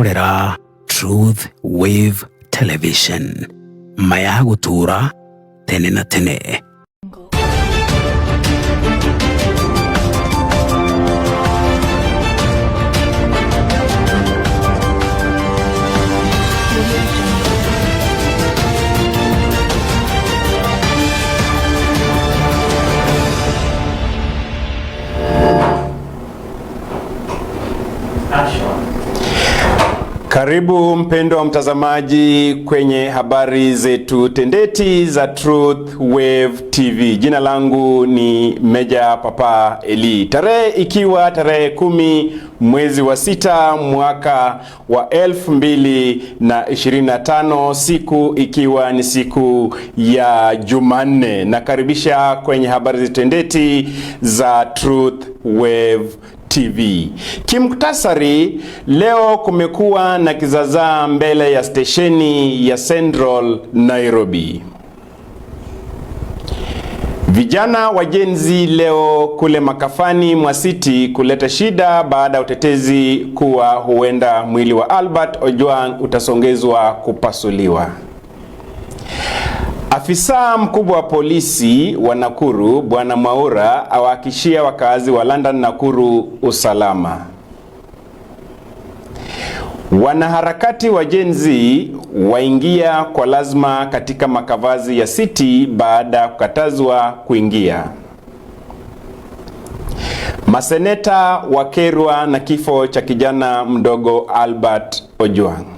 kurorera Truth Wave Television, maya gutura tene na tene. Karibu mpendo wa mtazamaji kwenye habari zetu tendeti za Truth Wave TV. Jina langu ni Meja Papa Eli. Tarehe ikiwa tarehe 10 mwezi wa 6 mwaka wa 2025, siku ikiwa ni siku ya Jumanne. Nakaribisha kwenye habari zetu tendeti za Truth Wave TV. Kimkutasari, leo kumekuwa na kizaazaa mbele ya stesheni ya Central Nairobi. Vijana wa Gen Z leo kule makafani mwa City kuleta shida baada ya utetezi kuwa huenda mwili wa Albert Ojwang utasongezwa kupasuliwa. Afisa mkubwa wa polisi wa Nakuru, Bwana Mwaura, awahakikishia wakazi wa London Nakuru usalama. Wanaharakati wa Gen Z waingia kwa lazima katika makavazi ya City baada ya kukatazwa kuingia. Maseneta wakerwa na kifo cha kijana mdogo Albert Ojwang.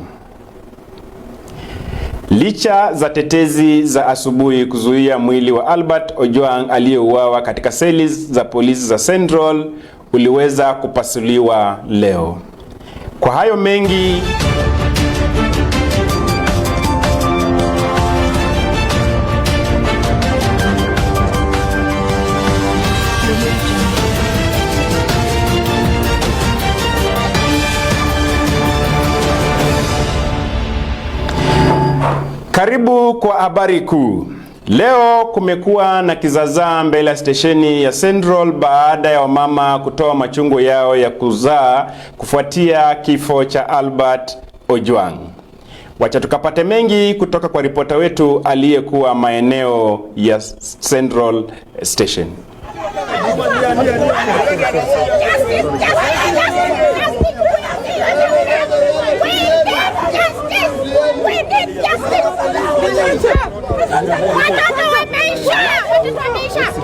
Licha za tetezi za asubuhi kuzuia mwili wa Albert Ojwang aliyeuawa katika seli za polisi za Central uliweza kupasuliwa leo. Kwa hayo mengi, karibu kwa habari kuu. Leo kumekuwa na kizaazaa mbele ya stesheni ya Central baada ya wamama kutoa machungu yao ya kuzaa kufuatia kifo cha Albert Ojwang. Wacha tukapate mengi kutoka kwa ripota wetu aliyekuwa maeneo ya Central Station.